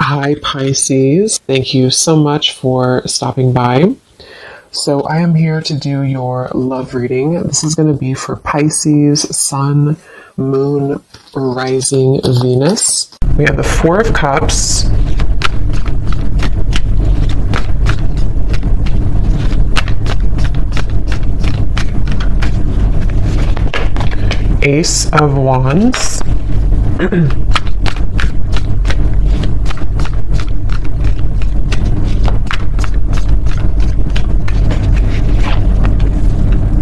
Hi, Pisces. Thank you so much for stopping by. So I am here to do your love reading. This is going to be for Pisces, Sun, Moon, Rising, Venus. We have the Four of Cups, Ace of Wands,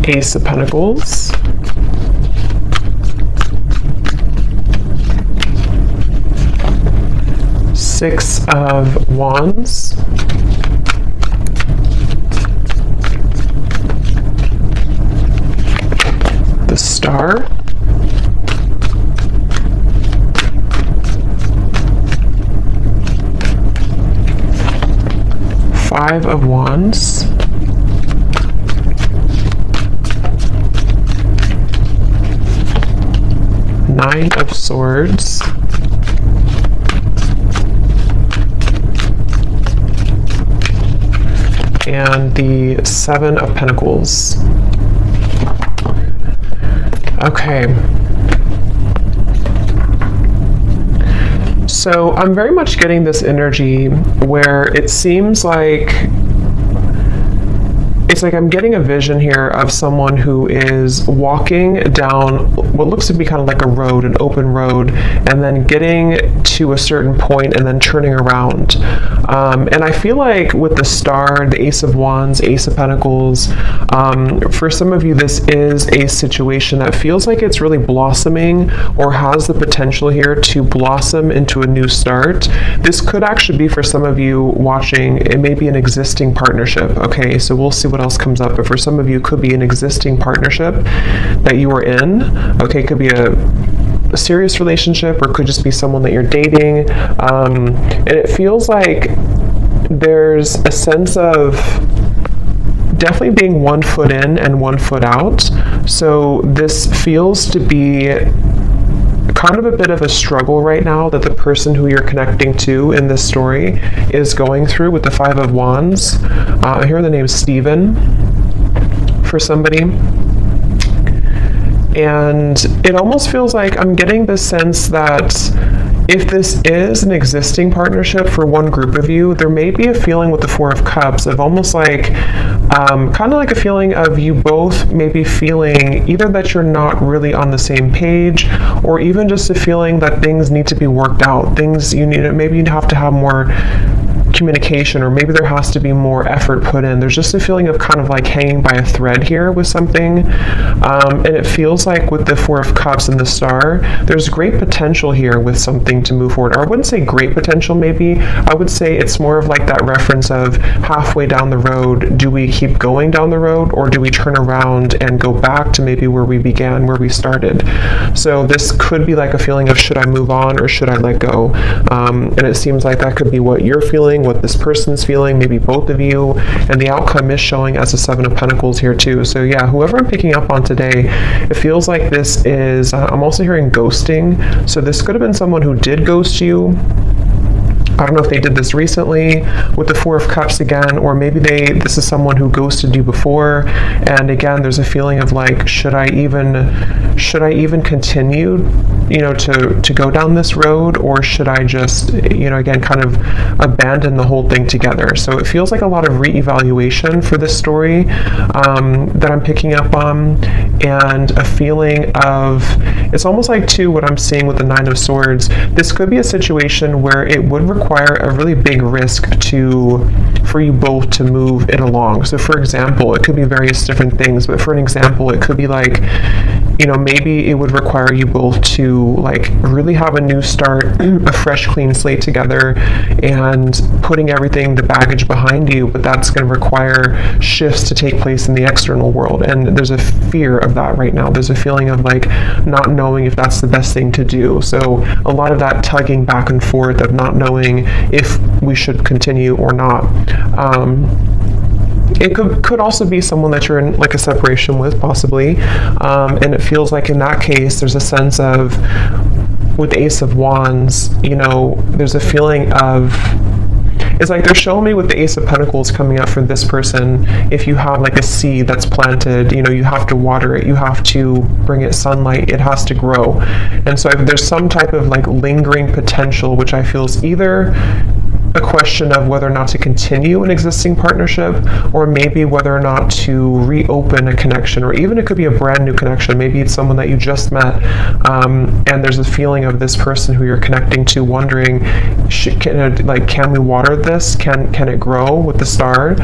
Ace of Pentacles, Six of Wands, the Star, Five of Wands, Nine of Swords, and the Seven of Pentacles. Okay. So I'm very much getting this energy where it seems like I'm getting a vision here of someone who is walking down what looks to be kind of like a road, an open road, and then getting to a certain point and then turning around. And I feel like with the Star, the Ace of Wands, Ace of Pentacles, for some of you, this is a situation that feels like it's really blossoming or has the potential here to blossom into a new start. This could actually be for some of you watching, it may be an existing partnership. Okay, so we'll see what else comes up, but for some of you, it could be an existing partnership that you are in. Okay, it could be a serious relationship, or it could just be someone that you're dating. And it feels like there's a sense of definitely being 1 foot in and 1 foot out. So this feels to be kind of a bit of a struggle right now that the person who you're connecting to in this story is going through with the Five of Wands. I hear the name Stephen for somebody. And it almost feels like I'm getting the sense that if this is an existing partnership for one group of you, there may be a feeling with the Four of Cups of almost like, kind of like a feeling of you both maybe feeling either that you're not really on the same page, or even just a feeling that things need to be worked out. Things you need, maybe you have to have more communication, or maybe there has to be more effort put in. There's just a feeling of kind of like hanging by a thread here with something. And it feels like with the Four of Cups and the Star, there's great potential here with something to move forward. Or I wouldn't say great potential, maybe. I would say it's more of like that reference of halfway down the road, do we keep going down the road, or do we turn around and go back to maybe where we began, where we started? So this could be like a feeling of, should I move on or should I let go? And it seems like that could be what you're feeling, what this person's feeling, maybe both of you, and the outcome is showing as a Seven of Pentacles here too. So yeah, whoever I'm picking up on today, it feels like this is, I'm also hearing ghosting. So this could have been someone who did ghost you. I don't know if they did this recently with the Four of Cups again, or maybe this is someone who ghosted you before. And again, there's a feeling of like, should I even continue, to go down this road, or should I just, again, kind of abandon the whole thing together? So it feels like a lot of reevaluation for this story that I'm picking up on, and a feeling of, it's almost like too what I'm seeing with the Nine of Swords. This could be a situation where it would require a really big risk for you both to move it along. So for example, it could be various different things, but for an example, it could be like, maybe it would require you both to like really have a new start, a fresh clean slate together, and putting everything, the baggage behind you, but that's going to require shifts to take place in the external world. And there's a fear of that right now. There's a feeling of like not knowing if that's the best thing to do. So a lot of that tugging back and forth of not knowing if we should continue or not. It could also be someone that you're in like a separation with, possibly, and it feels like in that case there's a sense of with the Ace of Wands, there's a feeling of, it's like they're showing me with the Ace of Pentacles coming up for this person, if you have like a seed that's planted, you have to water it, you have to bring it sunlight, it has to grow. And so if there's some type of like lingering potential, which I feel is either a question of whether or not to continue an existing partnership, or maybe whether or not to reopen a connection, or even it could be a brand new connection. Maybe it's someone that you just met, and there's a feeling of this person who you're connecting to wondering, can we water this? Can it grow with the star?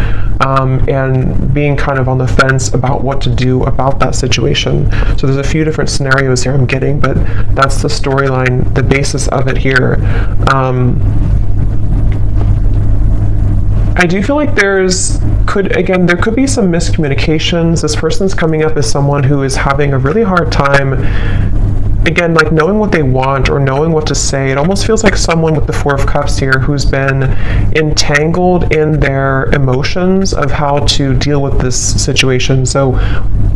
And being kind of on the fence about what to do about that situation. So there's a few different scenarios here I'm getting, but that's the storyline, the basis of it here. I do feel like there could be some miscommunications. This person's coming up as someone who is having a really hard time, again, like knowing what they want or knowing what to say. It almost feels like someone with the Four of Cups here who's been entangled in their emotions of how to deal with this situation. So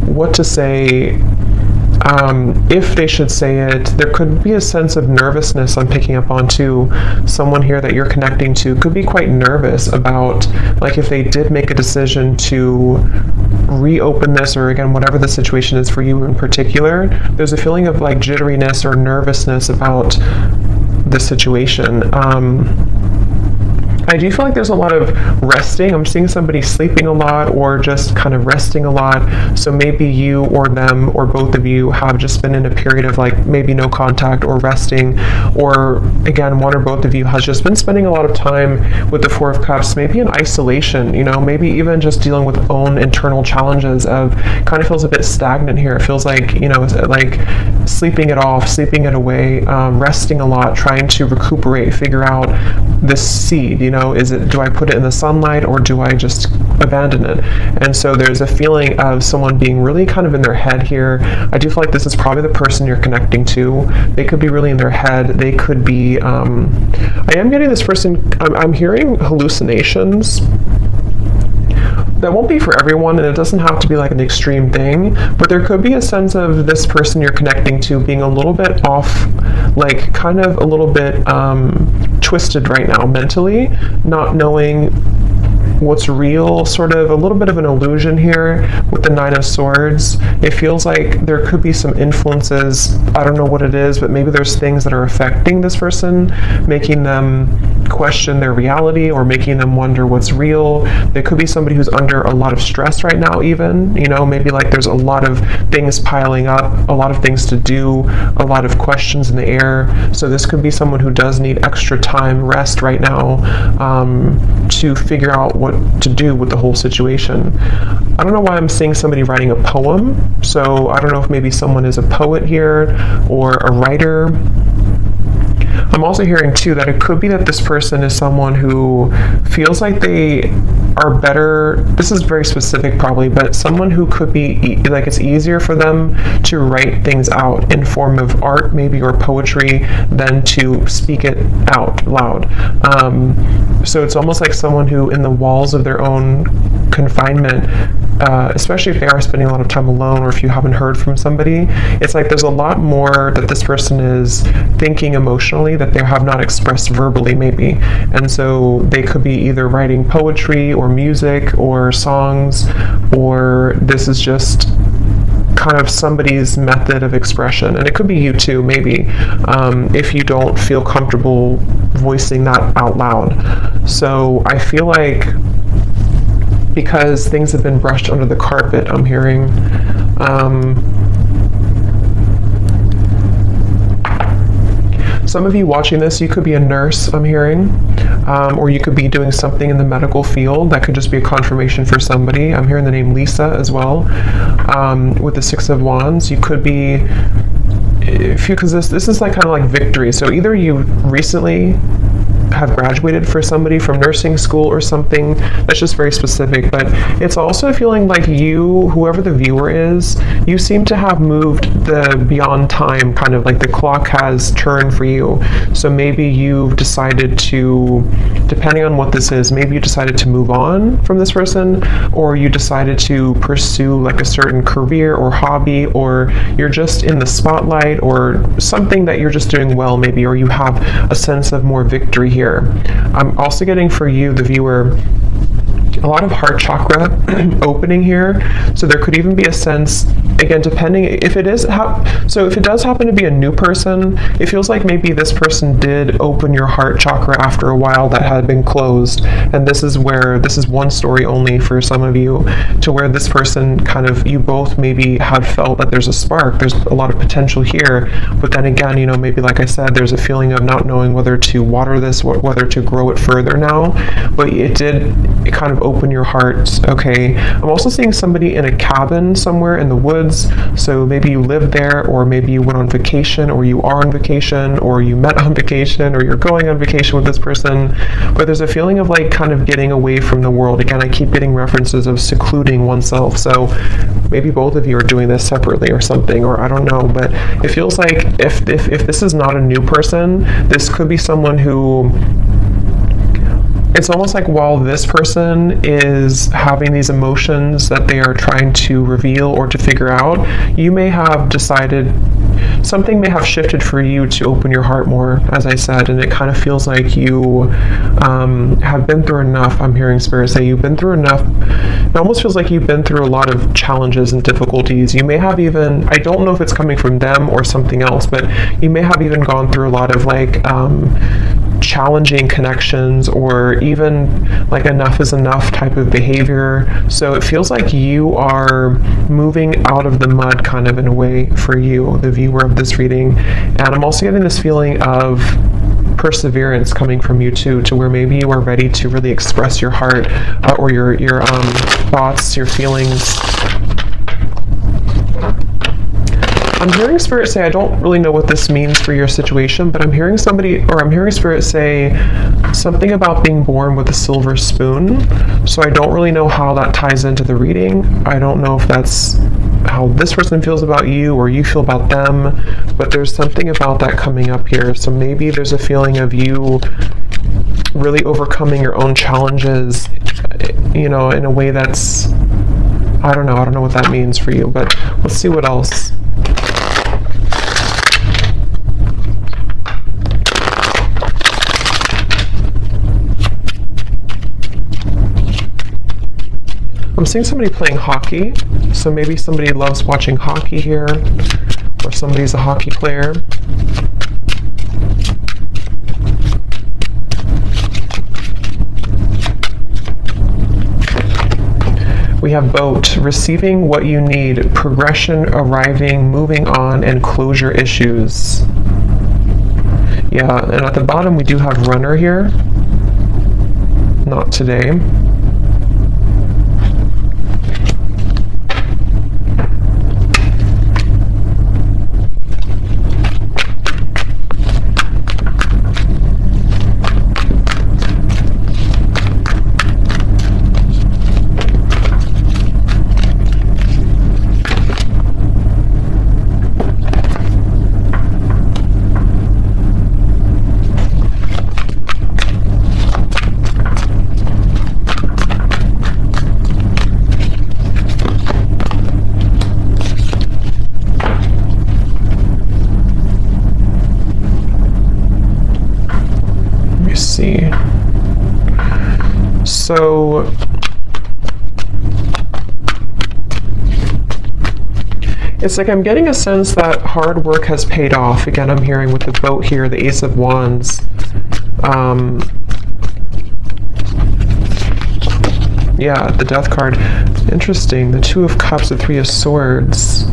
what to say, if they should say it. There could be a sense of nervousness I'm picking up on too. Someone here that you're connecting to could be quite nervous about, like, if they did make a decision to reopen this, or again, whatever the situation is for you in particular, there's a feeling of like jitteriness or nervousness about the situation. I do feel like there's a lot of resting. I'm seeing somebody sleeping a lot or just kind of resting a lot. So maybe you or them or both of you have just been in a period of like maybe no contact or resting, or again, one or both of you has just been spending a lot of time with the Four of Cups, maybe in isolation, maybe even just dealing with own internal challenges of kind of feels a bit stagnant here. It feels like, like sleeping it off, sleeping it away, resting a lot, trying to recuperate, figure out this seed, do I put it in the sunlight or do I just abandon it? And so there's a feeling of someone being really kind of in their head here. I do feel like this is probably the person you're connecting to. They could be really in their head. They could be, I am getting this person, I'm hearing hallucinations. That won't be for everyone, and it doesn't have to be like an extreme thing, but there could be a sense of this person you're connecting to being a little bit off, like kind of a little bit twisted right now mentally, not knowing what's real, sort of a little bit of an illusion here with the Nine of Swords. It feels like there could be some influences, I don't know what it is, but maybe there's things that are affecting this person, making them question their reality or making them wonder what's real. There could be somebody who's under a lot of stress right now even, maybe like there's a lot of things piling up, a lot of things to do, a lot of questions in the air. So this could be someone who does need extra time, rest right now, to figure out what to do with the whole situation. I don't know why I'm seeing somebody writing a poem, so I don't know if maybe someone is a poet here or a writer. I'm also hearing too that it could be that this person is someone who feels like they are better, this is very specific probably, but someone who could be like it's easier for them to write things out in form of art maybe or poetry than to speak it out loud. So it's almost like someone who in the walls of their own confinement, especially if they are spending a lot of time alone or if you haven't heard from somebody, it's like there's a lot more that this person is thinking emotionally that they have not expressed verbally maybe. And so they could be either writing poetry or music or songs, or this is just kind of somebody's method of expression. And it could be you too, maybe, if you don't feel comfortable voicing that out loud. So I feel like because things have been brushed under the carpet, I'm hearing, some of you watching this, you could be a nurse, I'm hearing, or you could be doing something in the medical field. That could just be a confirmation for somebody. I'm hearing the name Lisa as well, with the Six of Wands. You could be, because this is like kind of like victory. So either you recently have graduated for somebody from nursing school or something. That's just very specific, but it's also feeling like you, whoever the viewer is, you seem to have moved the beyond time, kind of like the clock has turned for you. So maybe you've decided to depending on what this is, maybe you decided to move on from this person, or you decided to pursue like a certain career or hobby, or you're just in the spotlight, or something that you're just doing well maybe, or you have a sense of more victory here. I'm also getting for you, the viewer, a lot of heart chakra opening here. So there could even be a sense, again, depending if it is so if it does happen to be a new person, it feels like maybe this person did open your heart chakra after a while that had been closed. And this is one story only for some of you, to where this person kind of, you both maybe had felt that there's a spark, there's a lot of potential here, but then again, maybe like I said, there's a feeling of not knowing whether to water this, whether to grow it further now, but it kind of open your heart. Okay, I'm also seeing somebody in a cabin somewhere in the woods, so maybe you live there, or maybe you went on vacation, or you are on vacation, or you met on vacation, or you're going on vacation with this person, but there's a feeling of like kind of getting away from the world. Again, I keep getting references of secluding oneself, so maybe both of you are doing this separately or something, or I don't know, but it feels like if this is not a new person, this could be someone who, it's almost like while this person is having these emotions that they are trying to reveal or to figure out, you may have decided, something may have shifted for you to open your heart more, as I said, and it kind of feels like you have been through enough. I'm hearing Spirit say you've been through enough. It almost feels like you've been through a lot of challenges and difficulties. You may have even, I don't know if it's coming from them or something else, but you may have even gone through a lot of like challenging connections, or even like enough is enough type of behavior. So it feels like you are moving out of the mud kind of in a way for you, the viewer of this reading. And I'm also getting this feeling of perseverance coming from you too, to where maybe you are ready to really express your heart, or your thoughts, your feelings. I'm hearing Spirit say, I don't really know what this means for your situation, but I'm hearing Spirit say something about being born with a silver spoon. So I don't really know how that ties into the reading. I don't know if that's how this person feels about you or you feel about them, but there's something about that coming up here. So maybe there's a feeling of you really overcoming your own challenges, in a way that's, I don't know what that means for you, but let's see what else. I'm seeing somebody playing hockey, so maybe somebody loves watching hockey here, or somebody's a hockey player. We have boat, receiving what you need, progression, arriving, moving on, and closure issues. Yeah, and at the bottom we do have runner here. Not today. So it's like I'm getting a sense that hard work has paid off. Again, I'm hearing with the boat here, the Ace of Wands. Yeah, the Death card. Interesting. The Two of Cups, the Three of Swords.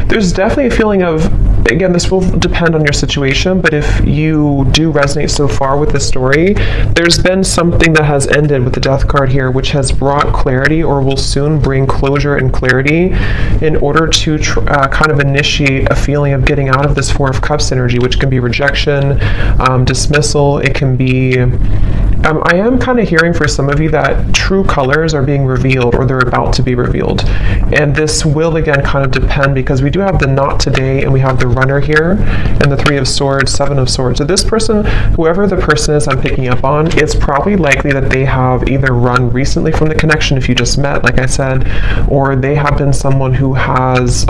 There's definitely a feeling of, again, this will depend on your situation, but if you do resonate so far with the story, there's been something that has ended with the Death card here, which has brought clarity, or will soon bring closure and clarity, in order to kind of initiate a feeling of getting out of this Four of Cups energy, which can be rejection, dismissal. It can be I am kind of hearing for some of you that true colors are being revealed, or they're about to be revealed. And this will, again, kind of depend, because we do have the not today, and we have the runner here, and the 3 of swords, 7 of swords. So this person, whoever the person is I'm picking up on, it's probably likely that they have either run recently from the connection, if you just met, like I said, or they have been someone who has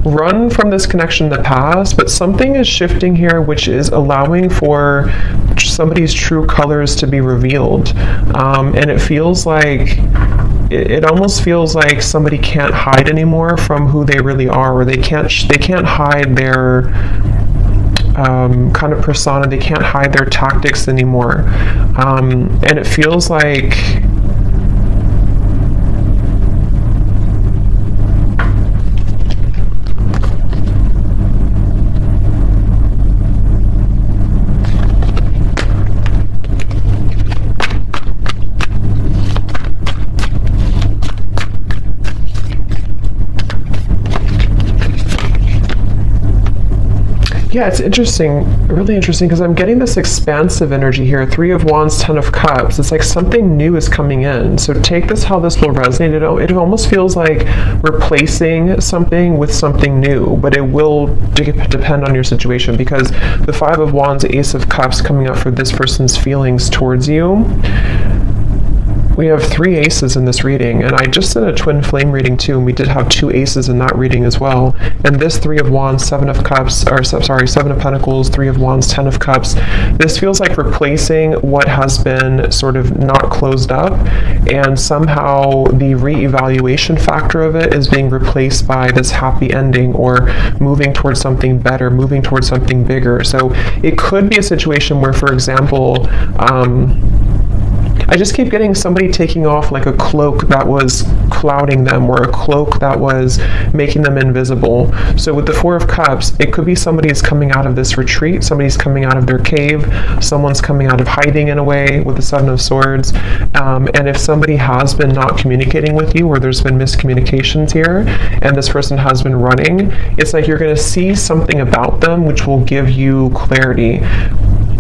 run from this connection in the past, but something is shifting here, which is allowing for somebody's true colors to be revealed. And it feels like, it almost feels like somebody can't hide anymore from who they really are, or they can't hide their kind of persona, they can't hide their tactics anymore. And it feels like yeah, it's interesting, really interesting, because I'm getting this expansive energy here. 3 of Wands, 10 of Cups. It's like something new is coming in. So take this how this will resonate. It almost feels like replacing something with something new, but it will depend on your situation, because the 5 of Wands, Ace of Cups coming up for this person's feelings towards you. We have 3 aces in this reading, and I just did a twin flame reading too, and we did have 2 aces in that reading as well. And this 3 of Wands, 7 of Cups, or sorry, 7 of Pentacles, 3 of Wands, 10 of Cups. This feels like replacing what has been sort of not closed up, and somehow the reevaluation factor of it is being replaced by this happy ending, or moving towards something better, moving towards something bigger. So it could be a situation where, for example, I just keep getting somebody taking off like a cloak that was clouding them, or a cloak that was making them invisible. So with the 4 of Cups, it could be somebody's coming out of this retreat, somebody's coming out of their cave, someone's coming out of hiding in a way with the 7 of Swords. And if somebody has been not communicating with you, or there's been miscommunications here, and this person has been running, it's like you're going to see something about them which will give you clarity.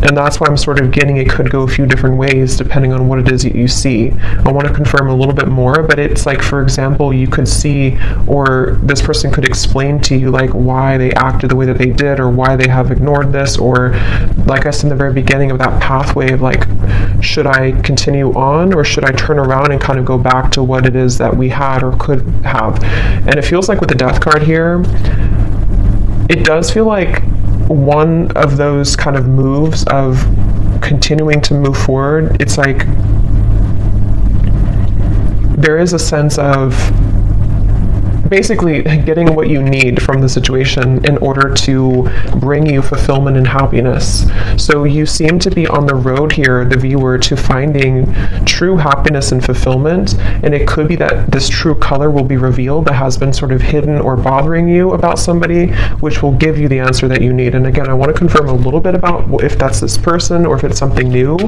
And that's why I'm sort of getting it could go a few different ways depending on what it is that you see. I want to confirm a little bit more, but it's like, for example, you could see, or this person could explain to you like why they acted the way that they did, or why they have ignored this, or like I said in the very beginning of that pathway of like, should I continue on, or should I turn around and kind of go back to what it is that we had or could have. And it feels like with the Death card here, it does feel like one of those kind of moves of continuing to move forward. It's like there is a sense of basically getting what you need from the situation in order to bring you fulfillment and happiness. So you seem to be on the road here, the viewer, to finding true happiness and fulfillment, and it could be that this true color will be revealed that has been sort of hidden or bothering you about somebody, which will give you the answer that you need. And again, I want to confirm a little bit about if that's this person or if it's something new,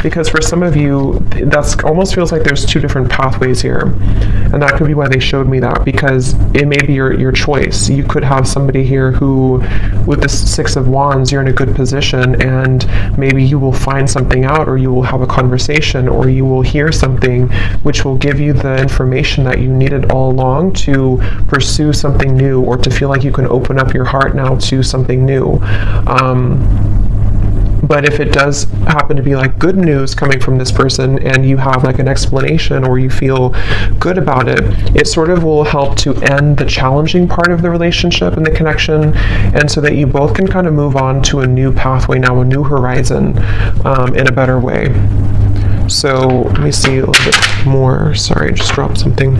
because for some of you, that's almost feels like there's 2 different pathways here, and that could be why they showed me that, because it may be your choice. You could have somebody here who, with the 6 of Wands, you're in a good position, and maybe you will find something out, or you will have a conversation, or you will hear something which will give you the information that you needed all along to pursue something new, or to feel like you can open up your heart now to something new. But if it does happen to be like good news coming from this person, and you have like an explanation, or you feel good about it, it sort of will help to end the challenging part of the relationship and the connection, and so that you both can kind of move on to a new pathway now, a new horizon, in a better way. So let me see a little bit more. Sorry, I just dropped something.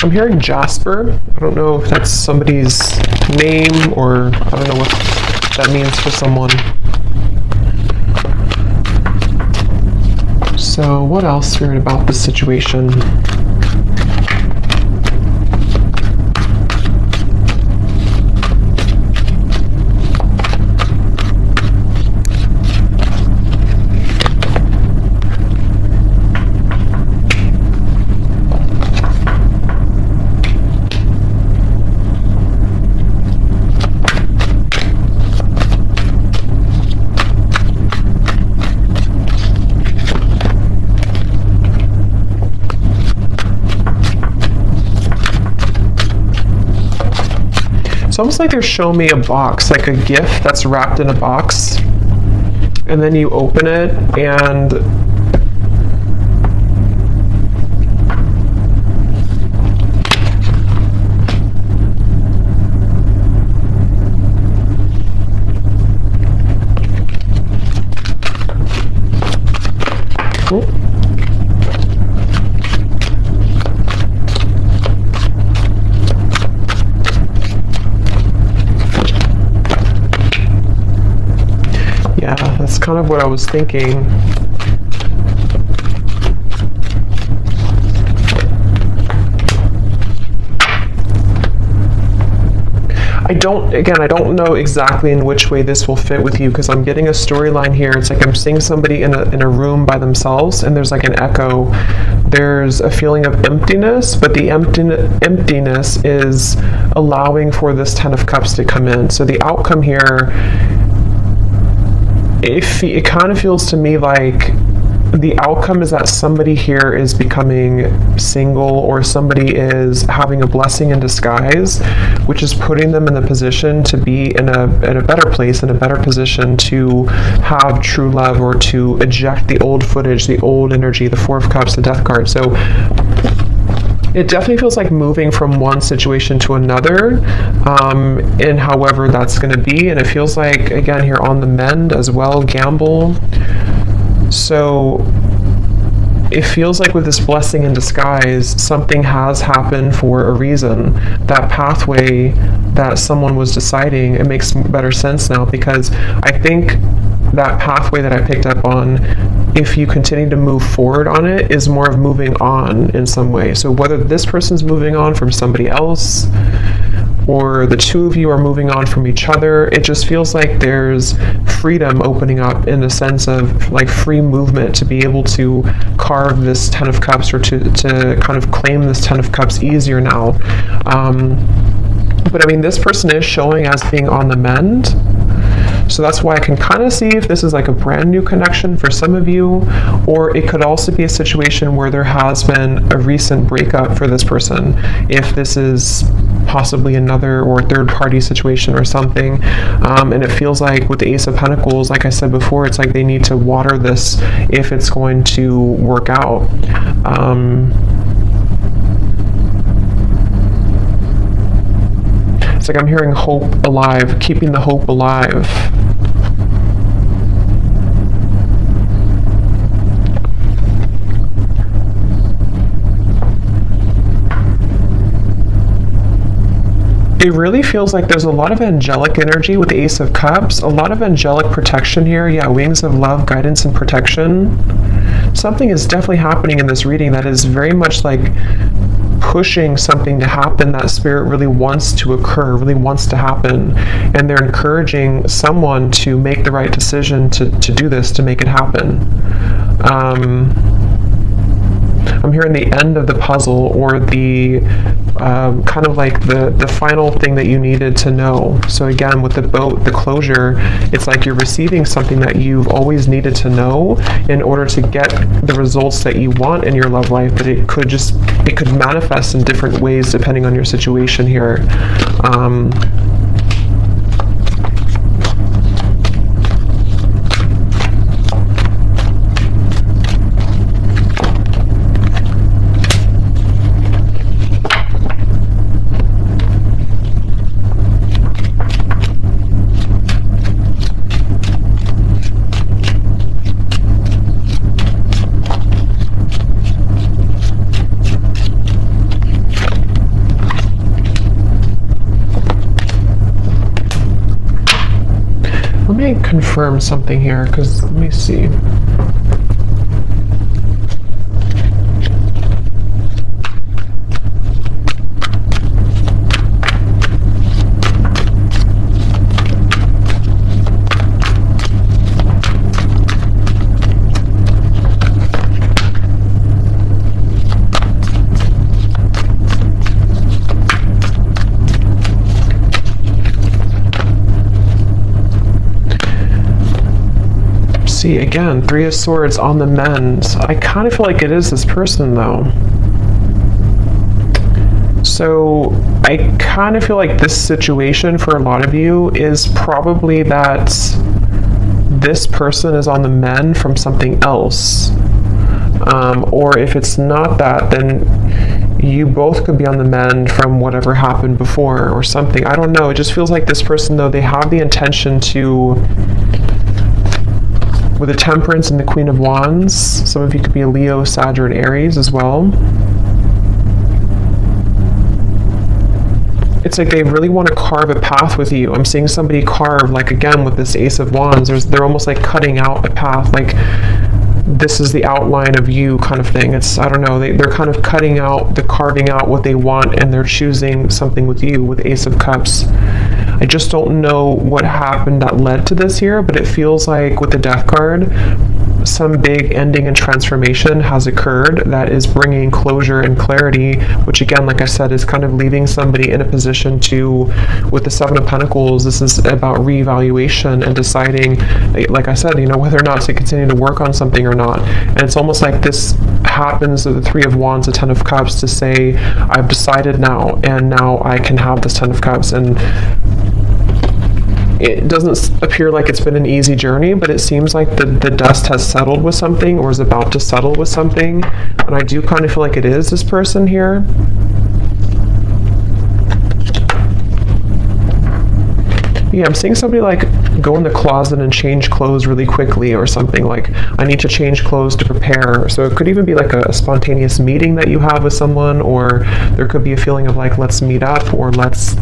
I'm hearing Jasper. I don't know if that's somebody's name, or I don't know what that means for someone. So what else Spirit about this situation? It's almost like they're showing me a box, like a gift that's wrapped in a box, and then you open it and yeah, that's kind of what I was thinking. I don't know exactly in which way this will fit with you, because I'm getting a storyline here. It's like I'm seeing somebody in a room by themselves, and there's like an echo. There's a feeling of emptiness, but the emptiness is allowing for this Ten of Cups to come in. So the outcome here, it kind of feels to me like the outcome is that somebody here is becoming single, or somebody is having a blessing in disguise, which is putting them in the position to be in a better place, in a better position to have true love, or to eject the old footage, the old energy, the Four of Cups, the Death card. So it definitely feels like moving from one situation to another, and however that's going to be. And it feels like, again, here on the mend as well, gamble. So it feels like with this blessing in disguise, something has happened for a reason. That pathway that someone was deciding, it makes better sense now, because I think that pathway that I picked up on, if you continue to move forward on it, is more of moving on in some way. So whether this person's moving on from somebody else, or the two of you are moving on from each other, it just feels like there's freedom opening up, in the sense of like free movement to be able to carve this Ten of Cups, or to kind of claim this Ten of Cups easier now. But I mean, this person is showing as being on the mend. So that's why I can kind of see if this is like a brand new connection for some of you, or it could also be a situation where there has been a recent breakup for this person. If this is possibly another or third party situation or something, and it feels like with the Ace of Pentacles, like I said before, it's like they need to water this if it's going to work out. It's like I'm hearing hope alive, keeping the hope alive. It really feels like there's a lot of angelic energy with the Ace of Cups, a lot of angelic protection here. Yeah, wings of love, guidance, and protection. Something is definitely happening in this reading that is very much like pushing something to happen that Spirit really wants to occur, really wants to happen. And they're encouraging someone to make the right decision to do this, to make it happen. I'm hearing the end of the puzzle, or the kind of like the final thing that you needed to know. So again, with the boat, the closure, it's like you're receiving something that you've always needed to know in order to get the results that you want in your love life. But it could manifest in different ways depending on your situation here. Let me confirm something here, because let me see. Again, Three of Swords on the mend. I kind of feel like it is this person, though. So I kind of feel like this situation for a lot of you is probably that this person is on the mend from something else. Or if it's not that, then you both could be on the mend from whatever happened before or something. I don't know. It just feels like this person, though, they have the intention to, with the Temperance and the Queen of Wands, some of you could be a Leo, Sag, or an Aries as well. It's like they really want to carve a path with you. I'm seeing somebody carve, like again with this Ace of Wands, they're almost like cutting out a path, like this is the outline of you kind of thing. It's, I don't know, they're kind of carving out what they want, and they're choosing something with you with Ace of Cups. I just don't know what happened that led to this here, but it feels like with the Death card, some big ending and transformation has occurred that is bringing closure and clarity, which again, like I said, is kind of leaving somebody in a position to, with the Seven of Pentacles, this is about reevaluation and deciding, like I said, whether or not to continue to work on something or not. And it's almost like this happens with the Three of Wands, the Ten of Cups, to say, I've decided now, and now I can have this Ten of Cups. And it doesn't appear like it's been an easy journey, but it seems like the dust has settled with something, or is about to settle with something. And I do kind of feel like it is this person here. Yeah, I'm seeing somebody like go in the closet and change clothes really quickly or something, like I need to change clothes to prepare. So it could even be like a spontaneous meeting that you have with someone, or there could be a feeling of like, let's meet up, or let's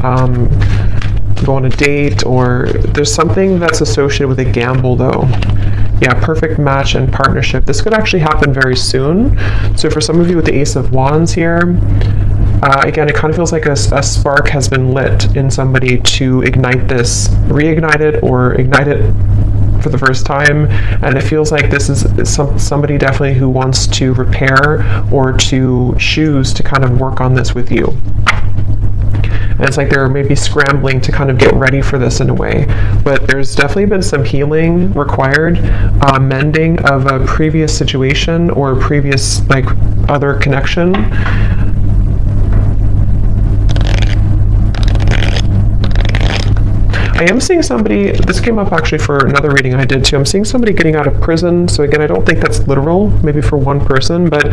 go on a date, or there's something that's associated with a gamble though. Yeah, perfect match and partnership. This could actually happen very soon. So for some of you with the Ace of Wands here, again, it kind of feels like a spark has been lit in somebody to ignite this, reignite it, or ignite it for the first time. And it feels like this is somebody definitely who wants to repair or to choose to kind of work on this with you. And it's like they're maybe scrambling to kind of get ready for this in a way. But there's definitely been some healing required, mending of a previous situation or a previous like other connection. I am seeing somebody, this came up actually for another reading I did too, I'm seeing somebody getting out of prison. So again, I don't think that's literal, maybe for one person, but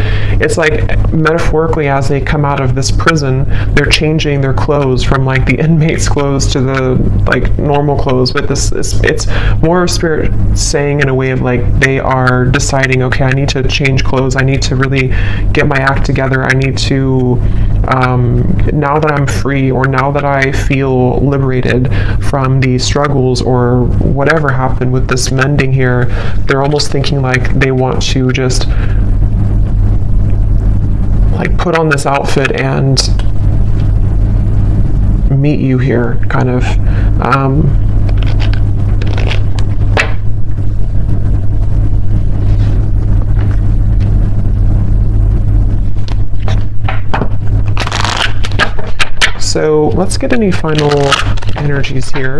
it's like metaphorically, as they come out of this prison, they're changing their clothes from like the inmate's clothes to the like normal clothes. But it's more of spirit saying in a way of like, they are deciding, okay, I need to change clothes, I need to really get my act together, I need to, now that I'm free, or now that I feel liberated from the struggles or whatever happened with this mending here, they're almost thinking like they want to just like put on this outfit and meet you here, kind of. So let's get any final energies here.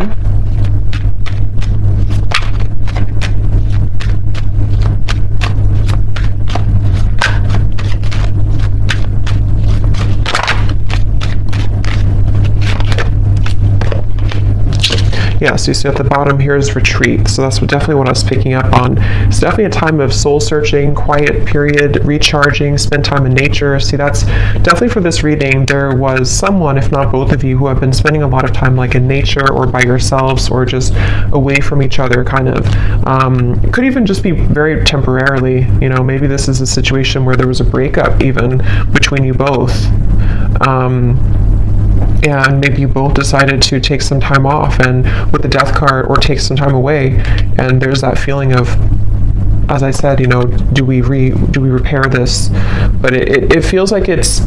Yeah, so you see at the bottom here is retreat. So that's definitely what I was picking up on. It's definitely a time of soul searching, quiet period, recharging, spend time in nature. See, that's definitely for this reading. There was someone, if not both of you, who have been spending a lot of time like in nature or by yourselves or just away from each other, kind of. It could even just be very temporarily. Maybe this is a situation where there was a breakup even between you both. And maybe you both decided to take some time off, and with the Death card, or take some time away, and there's that feeling of, as I said, do we repair this? But it feels like it's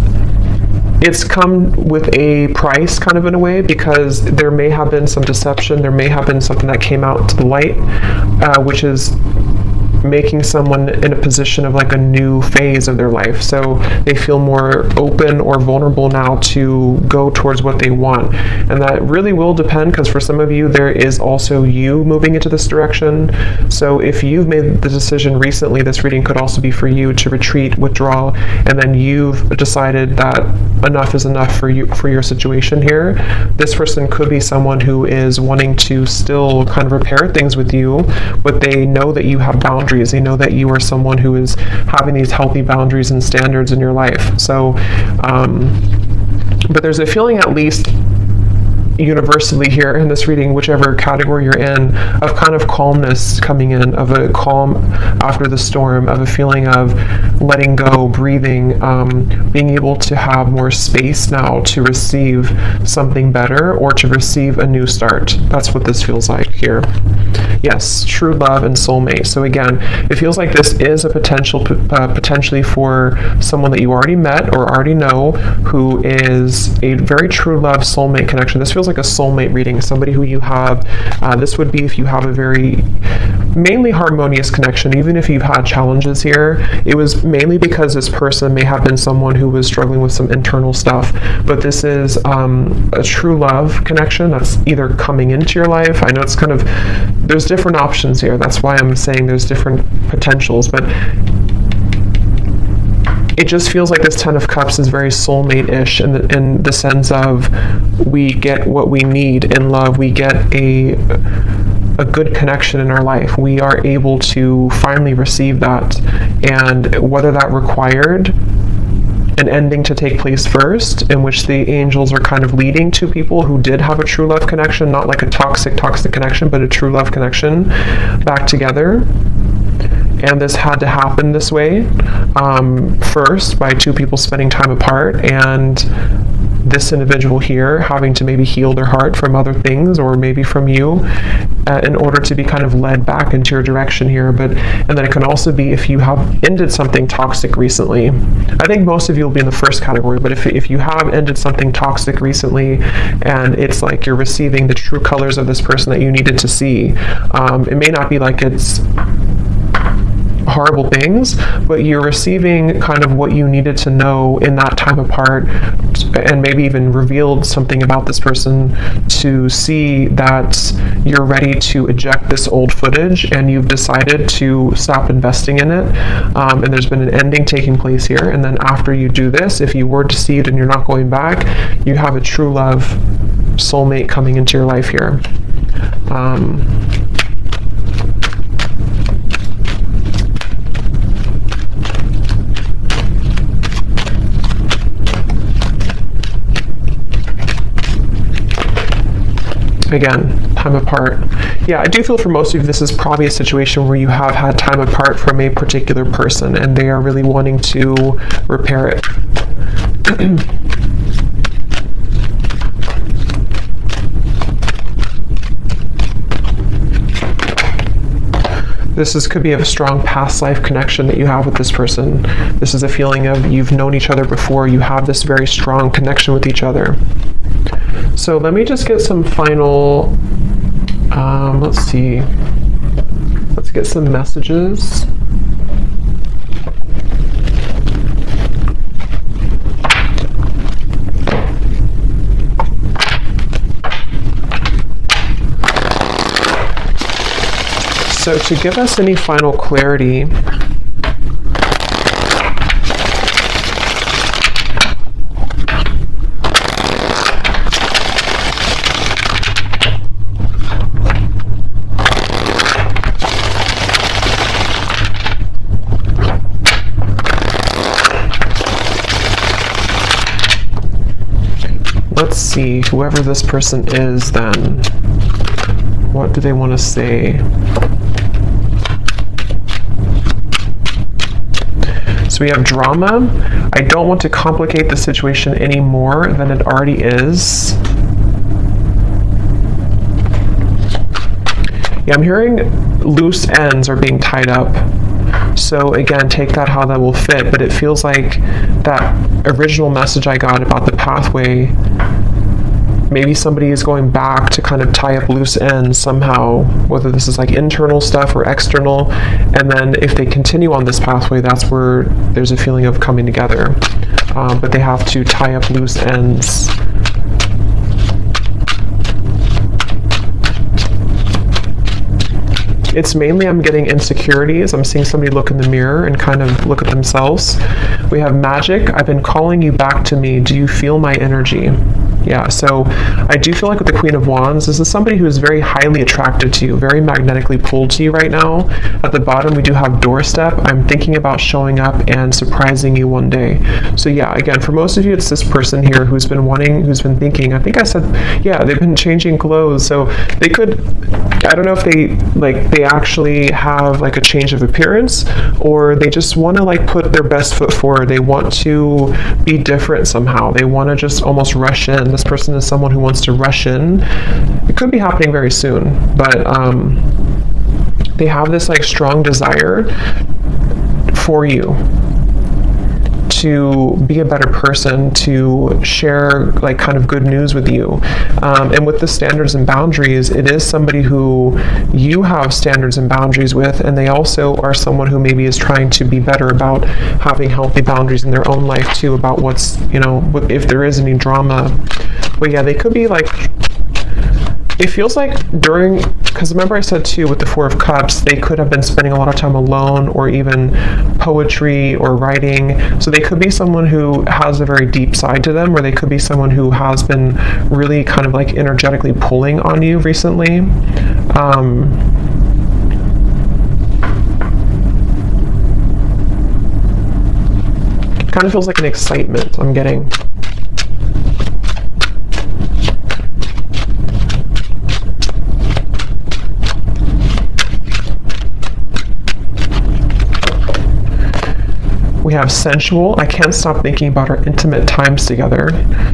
come with a price, kind of in a way, because there may have been some deception, there may have been something that came out to the light, which is making someone in a position of like a new phase of their life. So they feel more open or vulnerable now to go towards what they want. And that really will depend, because for some of you, there is also you moving into this direction. So if you've made the decision recently, this reading could also be for you to retreat, withdraw, and then you've decided that enough is enough for you, for your situation here. This person could be someone who is wanting to still kind of repair things with you, but they know that you have boundaries. They know that you are someone who is having these healthy boundaries and standards in your life. So, but there's a feeling, at least universally here in this reading, whichever category you're in, of kind of calmness coming in, of a calm after the storm, of a feeling of letting go, breathing, being able to have more space now to receive something better or to receive a new start. That's what this feels like here. Yes, true love and soulmate. So again, it feels like this is a potentially for someone that you already met or already know, who is a very true love soulmate connection. This feels like a soulmate reading, somebody who you have, this would be if you have a very mainly harmonious connection. Even if you've had challenges here, it was mainly because this person may have been someone who was struggling with some internal stuff, but this is a true love connection that's either coming into your life. I know it's kind of, there's different options here, that's why I'm saying there's different potentials, but it just feels like this Ten of Cups is very soulmate-ish in the sense of we get what we need in love. We get a good connection in our life. We are able to finally receive that. And whether that required an ending to take place first, in which the angels are kind of leading to people who did have a true love connection, not like a toxic connection, but a true love connection back together. And this had to happen this way, first by two people spending time apart, and this individual here having to maybe heal their heart from other things, or maybe from you, in order to be kind of led back into your direction here. And then it can also be if you have ended something toxic recently. I think most of you will be in the first category, but if you have ended something toxic recently, and it's like you're receiving the true colors of this person that you needed to see, it may not be like it's horrible things, but you're receiving kind of what you needed to know in that time apart, and maybe even revealed something about this person to see that you're ready to eject this old footage, and you've decided to stop investing in it, and there's been an ending taking place here. And then after you do this, if you were deceived and you're not going back, you have a true love soulmate coming into your life here. Again, time apart. Yeah, I do feel for most of you, this is probably a situation where you have had time apart from a particular person, and they are really wanting to repair it. This could be a strong past life connection that you have with this person. This is a feeling of you've known each other before. You have this very strong connection with each other. So let me just get some final, let's see. Let's get some messages. So to give us any final clarity, let's see, whoever this person is then, what do they want to say? So we have drama. I don't want to complicate the situation any more than it already is. Yeah, I'm hearing loose ends are being tied up. So again, take that how that will fit, but it feels like that original message I got about the pathway maybe somebody is going back to kind of tie up loose ends somehow, whether this is like internal stuff or external. And then if they continue on this pathway, that's where there's a feeling of coming together. But they have to tie up loose ends. It's mainly, I'm getting insecurities. I'm seeing somebody look in the mirror and kind of look at themselves. We have magic. I've been calling you back to me. Do you feel my energy? Yeah, so I do feel like with the Queen of Wands, this is somebody who is very highly attracted to you, very magnetically pulled to you right now. At the bottom, we do have doorstep. I'm thinking about showing up and surprising you one day. So yeah, again, for most of you, it's this person here who's been thinking, I think I said, yeah, they've been changing clothes. So they could, I don't know if they actually have like a change of appearance, or they just want to like put their best foot forward. They want to be different somehow. They want to just almost rush in. This person is someone who wants to rush in. It could be happening very soon, but they have this like strong desire for you to be a better person, to share like kind of good news with you. And with the standards and boundaries, it is somebody who you have standards and boundaries with, and they also are someone who maybe is trying to be better about having healthy boundaries in their own life too, about what's, if there is any drama. But yeah, they could be like, it feels like because remember I said too, with the Four of Cups, they could have been spending a lot of time alone, or even poetry or writing. So they could be someone who has a very deep side to them, or they could be someone who has been really kind of like energetically pulling on you recently. Kind of feels like an excitement I'm getting. We have sensual. I can't stop thinking about our intimate times together.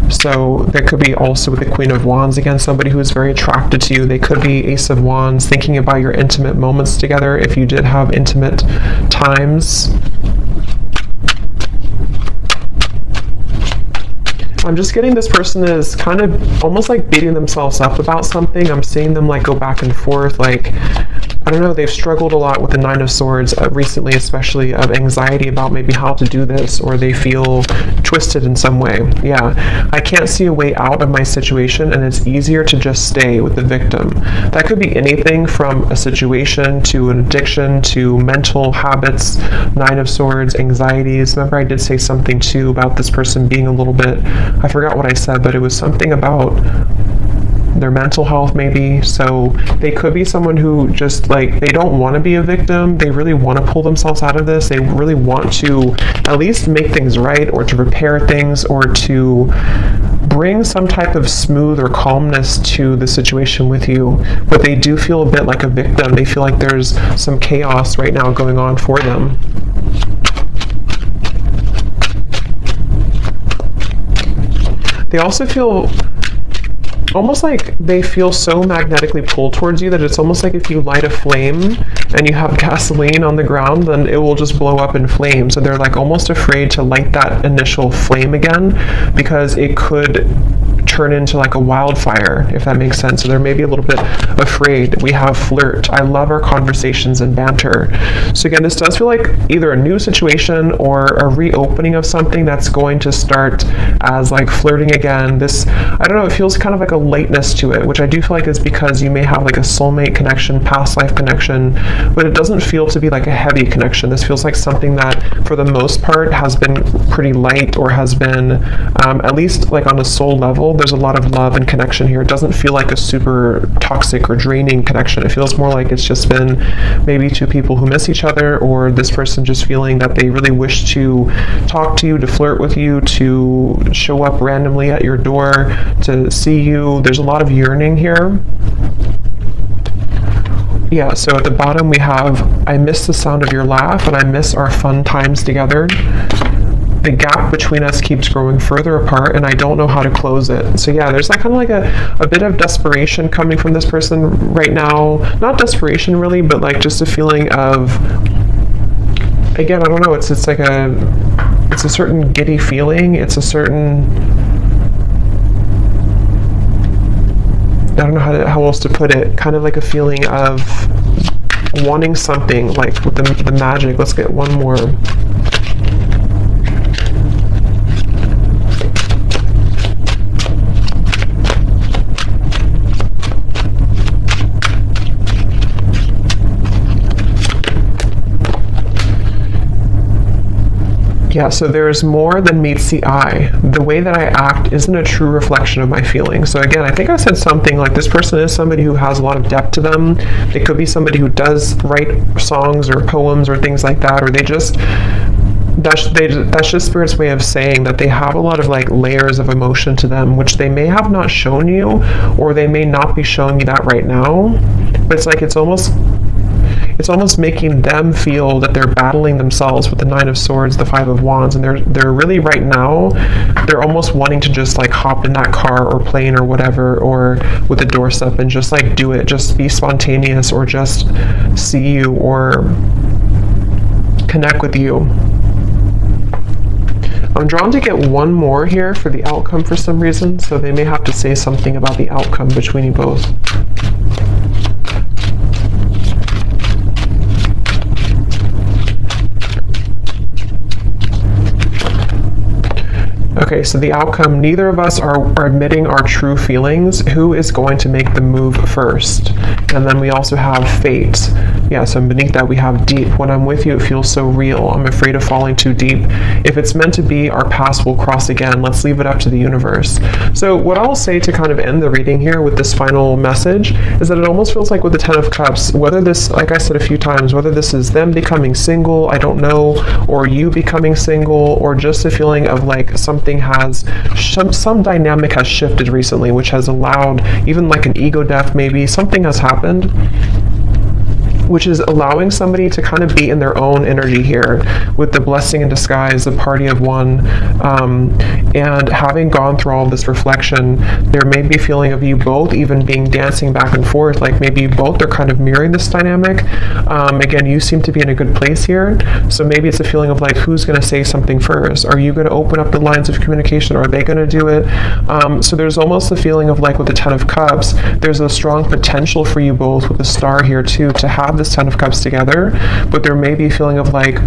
So there could be also with the Queen of Wands, again, somebody who is very attracted to you. They could be Ace of Wands, thinking about your intimate moments together if you did have intimate times. I'm just getting this person is kind of almost like beating themselves up about something. I'm seeing them like go back and forth, like, I don't know, they've struggled a lot with the Nine of Swords recently, especially of anxiety about maybe how to do this, or they feel twisted in some way. Yeah, I can't see a way out of my situation, and it's easier to just stay with the victim. That could be anything from a situation to an addiction to mental habits, Nine of Swords, anxieties. Remember I did say something too about this person being a little bit, I forgot what I said, but it was something about their mental health maybe. So they could be someone who just like, they don't want to be a victim. They really want to pull themselves out of this. They really want to at least make things right, or to repair things, or to bring some type of smooth or calmness to the situation with you. But they do feel a bit like a victim. They feel like there's some chaos right now going on for them. They also feel almost like they feel so magnetically pulled towards you that it's almost like if you light a flame and you have gasoline on the ground, then it will just blow up in flames. So they're like almost afraid to light that initial flame again, because it could turn into like a wildfire, if that makes sense. So they're maybe a little bit afraid. We have flirt. I love our conversations and banter. So again, this does feel like either a new situation or a reopening of something that's going to start as like flirting again. This, I don't know, it feels kind of like a lightness to it, which I do feel like is because you may have like a soulmate connection, past life connection, but it doesn't feel to be like a heavy connection. This feels like something that for the most part has been pretty light, or has been at least like on a soul level, there's a lot of love and connection here. It doesn't feel like a super toxic or draining connection. It feels more like it's just been maybe two people who miss each other, or this person just feeling that they really wish to talk to you, to flirt with you, to show up randomly at your door, to see you. There's a lot of yearning here. Yeah, so at the bottom we have, I miss the sound of your laugh, and I miss our fun times together. The gap between us keeps growing further apart, and I don't know how to close it. So yeah, there's like kind of like a bit of desperation coming from this person right now. Not desperation really, but like just a feeling of, again, I don't know, it's like it's a certain giddy feeling. It's a certain, don't know how else to put it, kind of like a feeling of wanting something, like with the magic. Let's get one more. Yeah, so there's more than meets the eye. The way that I act isn't a true reflection of my feelings. So again, I think I said something like this person is somebody who has a lot of depth to them. They could be somebody who does write songs or poems or things like that, or that's just Spirit's way of saying that they have a lot of like layers of emotion to them, which they may have not shown you, or they may not be showing you that right now. But it's like it's almost making them feel that they're battling themselves with the Nine of Swords, the Five of Wands, and they're really right now, they're almost wanting to just like hop in that car or plane or whatever, or with the doorstep and just like do it, just be spontaneous, or just see you or connect with you. I'm drawn to get one more here for the outcome for some reason, so they may have to say something about the outcome between you both. Okay, so the outcome, neither of us are admitting our true feelings. Who is going to make the move first? And then we also have fate. Yeah, so beneath that we have deep. When I'm with you, it feels so real. I'm afraid of falling too deep. If it's meant to be, our paths will cross again. Let's leave it up to the universe. So what I'll say to kind of end the reading here with this final message is that it almost feels like with the Ten of Cups, whether this, like I said a few times, whether this is them becoming single, I don't know, or you becoming single, or just a feeling of like something has, some dynamic has shifted recently, which has allowed even like an ego death, maybe something has happened, which is allowing somebody to kind of be in their own energy here with the blessing in disguise, the party of one, and having gone through all this reflection, there may be a feeling of you both even being dancing back and forth, like maybe you both are kind of mirroring this dynamic. Again, you seem to be in a good place here, so maybe it's a feeling of like, who's going to say something first? Are you going to open up the lines of communication? Are they going to do it? So there's almost a feeling of like with the Ten of Cups, there's a strong potential for you both with the Star here too, to have this Ten of Cups together, but there may be a feeling of like,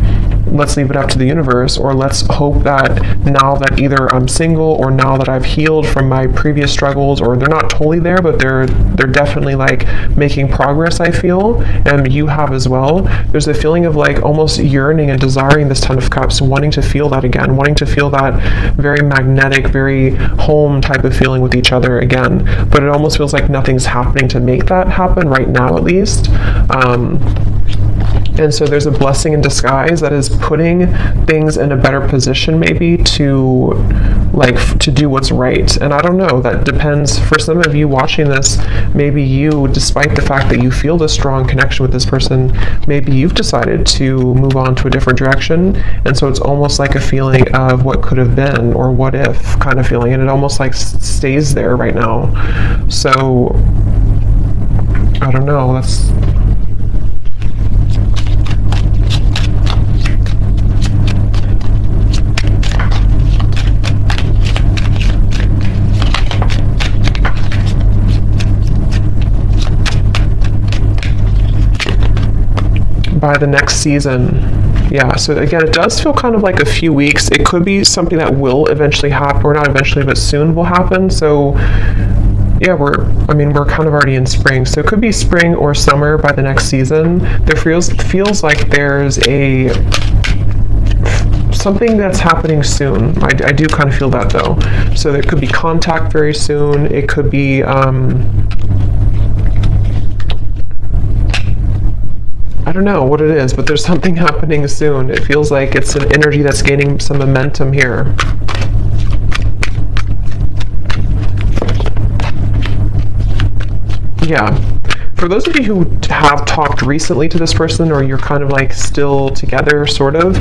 let's leave it up to the universe, or let's hope that now that either I'm single or now that I've healed from my previous struggles, or they're not totally there, but they're definitely like making progress, I feel, and you have as well. There's a feeling of like almost yearning and desiring this Ten of Cups, wanting to feel that again, wanting to feel that very magnetic, very home type of feeling with each other again, but it almost feels like nothing's happening to make that happen right now, at least. And so there's a blessing in disguise that is putting things in a better position maybe to do what's right. And I don't know, that depends. For some of you watching this, maybe you, despite the fact that you feel this strong connection with this person, maybe you've decided to move on to a different direction. And so it's almost like a feeling of what could have been or what if kind of feeling. And it almost like stays there right now. So I don't know, that's... by the next season. Yeah, so again, it does feel kind of like a few weeks. It could be something that will eventually happen, or not eventually, but soon will happen. So yeah, we're kind of already in spring. So it could be spring or summer by the next season. There feels like there's something that's happening soon. I do kind of feel that though. So there could be contact very soon. It could be, I don't know what it is, but there's something happening soon. It feels like it's an energy that's gaining some momentum here. Yeah. For those of you who have talked recently to this person, or you're kind of like still together, sort of,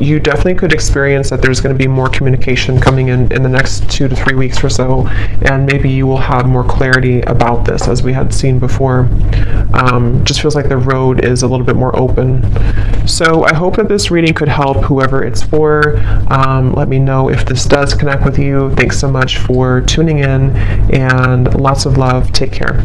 you definitely could experience that there's going to be more communication coming in the next 2 to 3 weeks or so, and maybe you will have more clarity about this, as we had seen before. Just feels like the road is a little bit more open. So I hope that this reading could help whoever it's for. Let me know if this does connect with you. Thanks so much for tuning in, and lots of love. Take care.